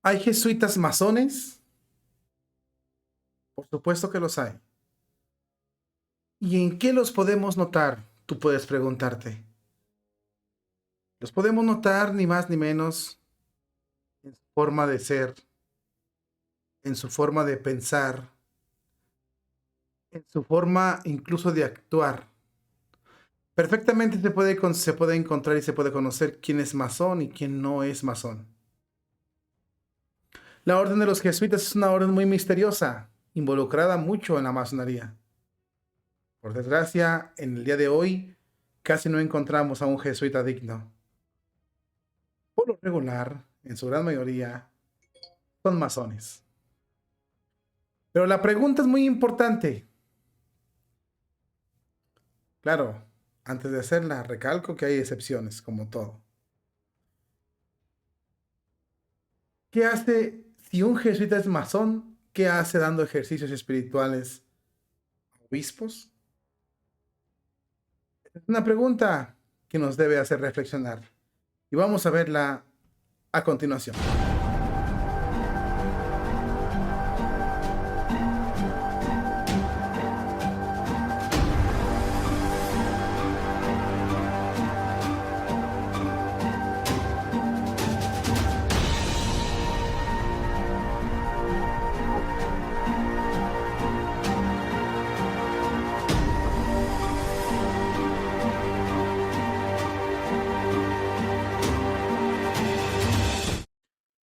¿Hay jesuitas masones? Por supuesto que los hay. ¿Y en qué los podemos notar? Tú puedes preguntarte. Los podemos notar ni más ni menos en su forma de ser, en su forma de pensar, en su forma incluso de actuar. Perfectamente se puede encontrar y se puede conocer quién es masón y quién no es masón. La orden de los jesuitas es una orden muy misteriosa, involucrada mucho en la masonería. Por desgracia, en el día de hoy casi no encontramos a un jesuita digno. Por lo regular, en su gran mayoría, son masones. Pero la pregunta es muy importante. Claro, antes de hacerla, recalco que hay excepciones, como todo. ¿Qué hace si un jesuita es masón? ¿Qué hace dando ejercicios espirituales a obispos? Es una pregunta que nos debe hacer reflexionar. Y vamos a verla a continuación.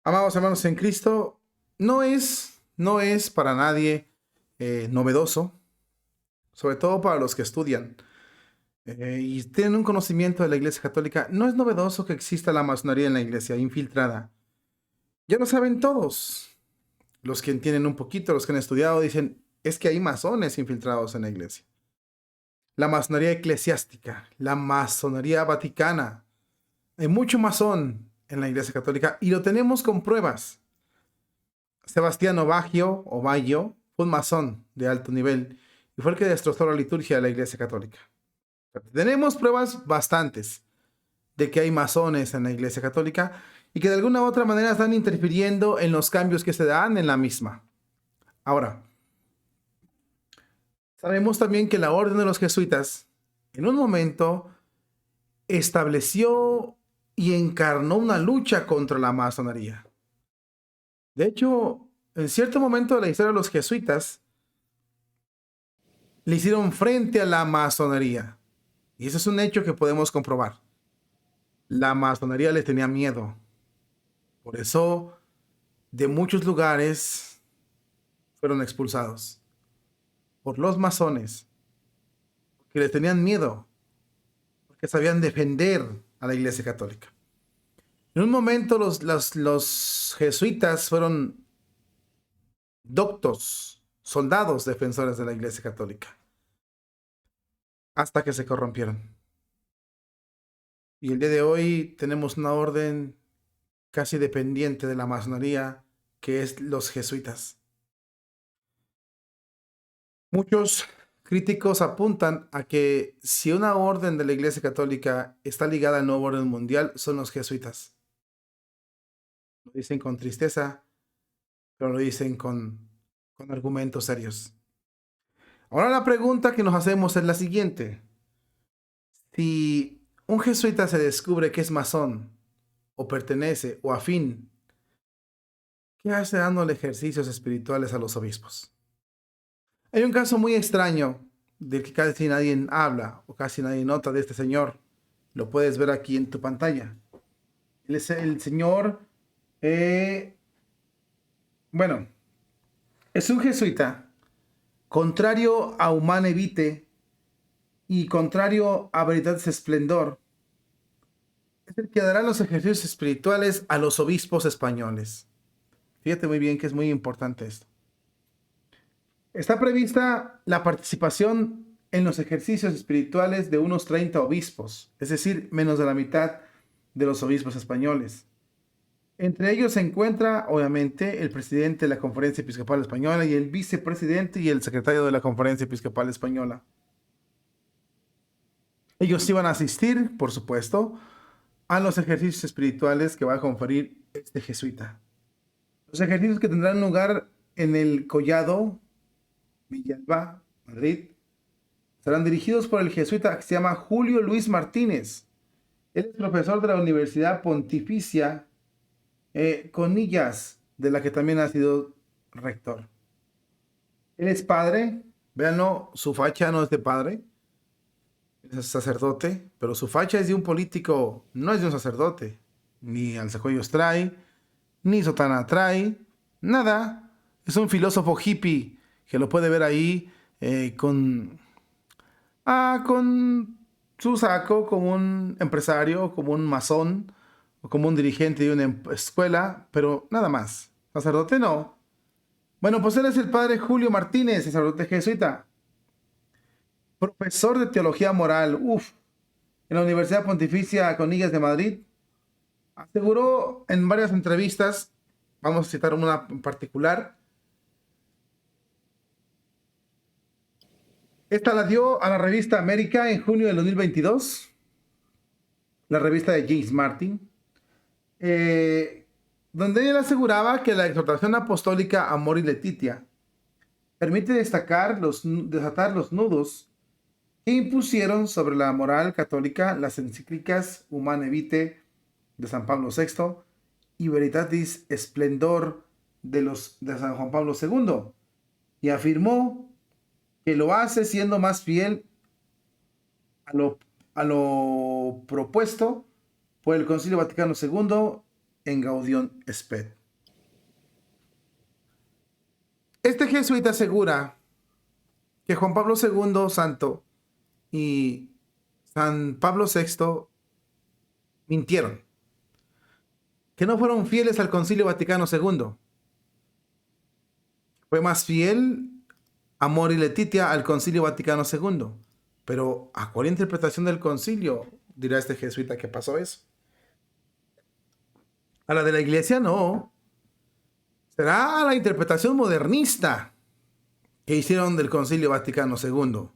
Amados hermanos en Cristo, no es para nadie novedoso, sobre todo para los que estudian y tienen un conocimiento de la Iglesia Católica. No es novedoso que exista la masonería en la Iglesia infiltrada. Ya lo saben todos. Los que entienden un poquito, los que han estudiado, dicen, es que hay masones infiltrados en la Iglesia. La masonería eclesiástica, la masonería vaticana. Hay mucho masón en la Iglesia Católica y lo tenemos con pruebas. Sebastiano Baggio fue un masón de alto nivel y fue el que destrozó la liturgia de la Iglesia Católica. Tenemos pruebas bastantes de que hay masones en la Iglesia Católica y que de alguna u otra manera están interfiriendo en los cambios que se dan en la misma. Ahora, sabemos también que la orden de los jesuitas en un momento estableció y encarnó una lucha contra la masonería. De hecho, en cierto momento de la historia de los jesuitas, le hicieron frente a la masonería. Y eso es un hecho que podemos comprobar. La masonería les tenía miedo. Por eso, de muchos lugares fueron expulsados por los masones, que les tenían miedo, porque sabían defender a la Iglesia Católica. En un momento los jesuitas fueron doctos, soldados defensores de la Iglesia Católica, hasta que se corrompieron. Y el día de hoy tenemos una orden casi dependiente de la masonería, que es los jesuitas. Muchos críticos apuntan a que si una orden de la Iglesia Católica está ligada al nuevo orden mundial, son los jesuitas. Lo dicen con tristeza, pero lo dicen con argumentos serios. Ahora la pregunta que nos hacemos es la siguiente. Si un jesuita se descubre que es masón, o pertenece, o afín, ¿qué hace dándole ejercicios espirituales a los obispos? Hay un caso muy extraño del que casi nadie habla o casi nadie nota de este señor. Lo puedes ver aquí en tu pantalla. Él es el señor, eh, bueno, es un jesuita, contrario a Humane Vitae y contrario a Veritatis Splendor. Es el que dará los ejercicios espirituales a los obispos españoles. Fíjate muy bien que es muy importante esto. Está prevista la participación en los ejercicios espirituales de unos 30 obispos, es decir, menos de la mitad de los obispos españoles. Entre ellos se encuentra, obviamente, el presidente de la Conferencia Episcopal Española y el vicepresidente y el secretario de la Conferencia Episcopal Española. Ellos iban a asistir, por supuesto, a los ejercicios espirituales que va a conferir este jesuita. Los ejercicios que tendrán lugar en el Collado, Villalba, Madrid, serán dirigidos por el jesuita que se llama Julio Luis Martínez. Él es profesor de la Universidad Pontificia Conillas, de la que también ha sido rector. Él es padre, véanlo, su facha no es de padre, es sacerdote, pero su facha es de un político, no es de un sacerdote. Ni alzacuellos trae, ni sotana trae, nada. Es un filósofo hippie que lo puede ver ahí con su saco, como un empresario, como un masón, o como un dirigente de una escuela, pero nada más. Sacerdote no. Bueno, pues él es el padre Julio Martínez, sacerdote jesuita, profesor de teología moral, en la Universidad Pontificia Conillas de Madrid. Aseguró en varias entrevistas, vamos a citar una en particular, esta la dio a la revista América en junio del 2022, la revista de James Martin, donde él aseguraba que la exhortación apostólica Amor y Letitia permite desatar los nudos que impusieron sobre la moral católica las encíclicas Humane Vitae de San Pablo VI y Veritatis Splendor de San Juan Pablo II, y afirmó que lo hace siendo más fiel a lo propuesto por el Concilio Vaticano II en Gaudium Spes. Este jesuita asegura que Juan Pablo II Santo y San Pablo VI mintieron, que no fueron fieles al Concilio Vaticano II. Fue más fiel Amor y Letitia al Concilio Vaticano II. Pero ¿a cuál interpretación del concilio dirá este jesuita que pasó eso? A la de la iglesia no. Será a la interpretación modernista que hicieron del Concilio Vaticano II.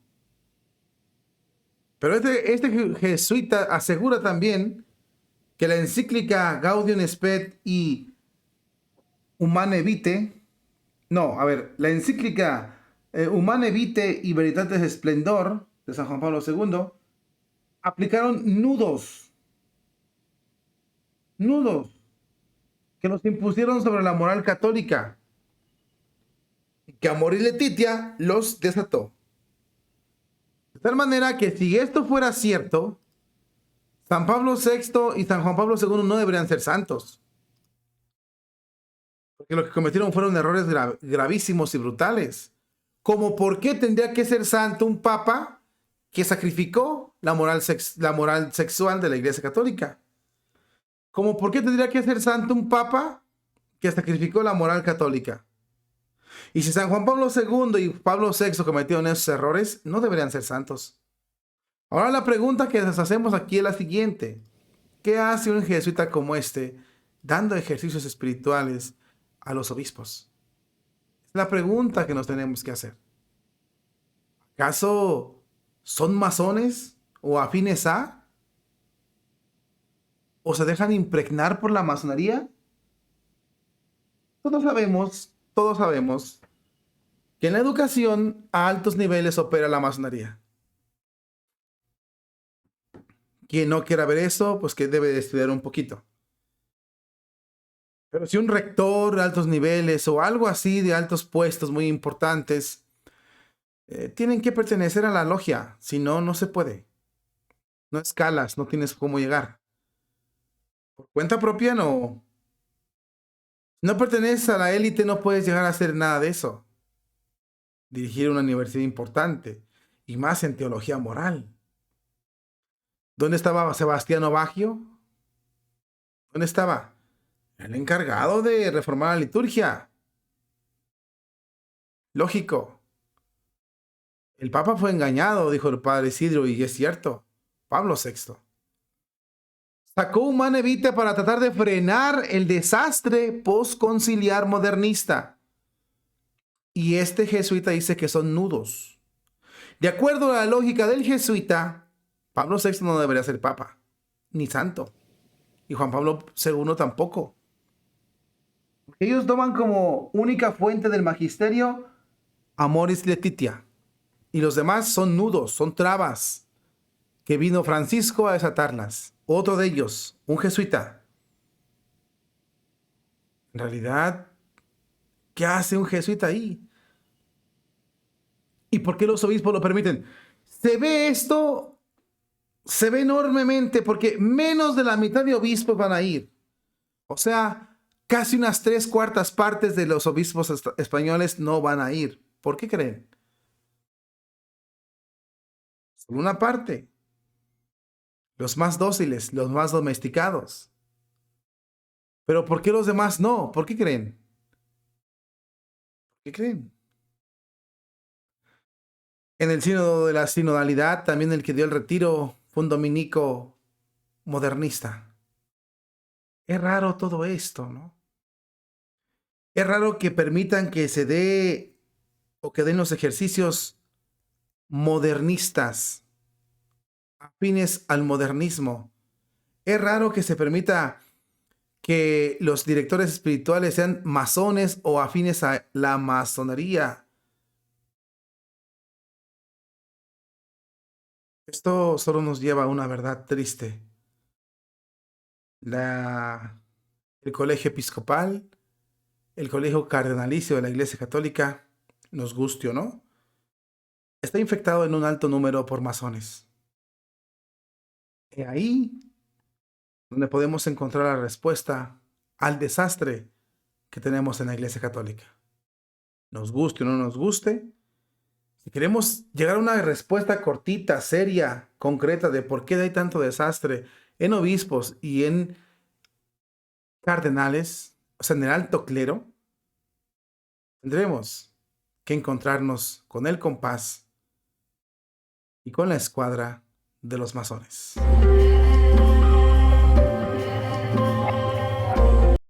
Pero este jesuita asegura también que la encíclica Gaudium Spes y Humane Vitae, la encíclica Humane Vitae y Veritatis Splendor de San Juan Pablo II aplicaron nudos que los impusieron sobre la moral católica, que Amor y Letitia los desató. De tal manera que si esto fuera cierto, San Pablo VI y San Juan Pablo II no deberían ser santos. Porque lo que cometieron fueron errores gravísimos y brutales. Como por qué tendría que ser santo un papa que sacrificó la moral sexual de la Iglesia Católica. Como por qué tendría que ser santo un papa que sacrificó la moral católica. Y si San Juan Pablo II y Pablo VI cometieron esos errores, no deberían ser santos. Ahora la pregunta que nos hacemos aquí es la siguiente. ¿Qué hace un jesuita como este dando ejercicios espirituales a los obispos? Es la pregunta que nos tenemos que hacer. ¿Acaso son masones o afines a? ¿O se dejan impregnar por la masonería? Todos sabemos que en la educación a altos niveles opera la masonería. Quien no quiera ver eso, pues que debe de estudiar un poquito. Pero si un rector de altos niveles o algo así de altos puestos muy importantes tienen que pertenecer a la logia, si no, no se puede. No escalas, no tienes cómo llegar. Por cuenta propia no. No perteneces a la élite, no puedes llegar a hacer nada de eso. Dirigir una universidad importante, y más en teología moral. ¿Dónde estaba Sebastiano Baggio? ¿Dónde estaba? El encargado de reformar la liturgia. Lógico. El Papa fue engañado, dijo el padre Isidro, y es cierto. Pablo VI. Sacó Humane Vitae para tratar de frenar el desastre postconciliar modernista. Y este jesuita dice que son nudos. De acuerdo a la lógica del jesuita, Pablo VI no debería ser papa, ni santo. Y Juan Pablo II tampoco. Ellos toman como única fuente del magisterio Amoris Laetitia. Y los demás son nudos, son trabas, que vino Francisco a desatarlas. Otro de ellos, un jesuita. En realidad, ¿qué hace un jesuita ahí? ¿Y por qué los obispos lo permiten? Se ve esto, se ve enormemente porque menos de la mitad de obispos van a ir. O sea, casi unas 3/4 partes de los obispos españoles no van a ir. ¿Por qué creen? Solo una parte. Los más dóciles, los más domesticados. Pero ¿por qué los demás no? ¿Por qué creen? ¿Qué creen? En el sínodo de la sinodalidad, también el que dio el retiro fue un dominico modernista. Es raro todo esto, ¿no? Es raro que permitan que se dé o que den los ejercicios modernistas, afines al modernismo. Es raro que se permita que los directores espirituales sean masones o afines a la masonería. Esto solo nos lleva a una verdad triste. El colegio episcopal, el colegio cardenalicio de la Iglesia Católica, nos guste o no, está infectado en un alto número por masones. Y ahí donde podemos encontrar la respuesta al desastre que tenemos en la Iglesia Católica. Nos guste o no nos guste, si queremos llegar a una respuesta cortita, seria, concreta de por qué hay tanto desastre en obispos y en cardenales, o sea, en el alto clero, tendremos que encontrarnos con el compás y con la escuadra de los masones.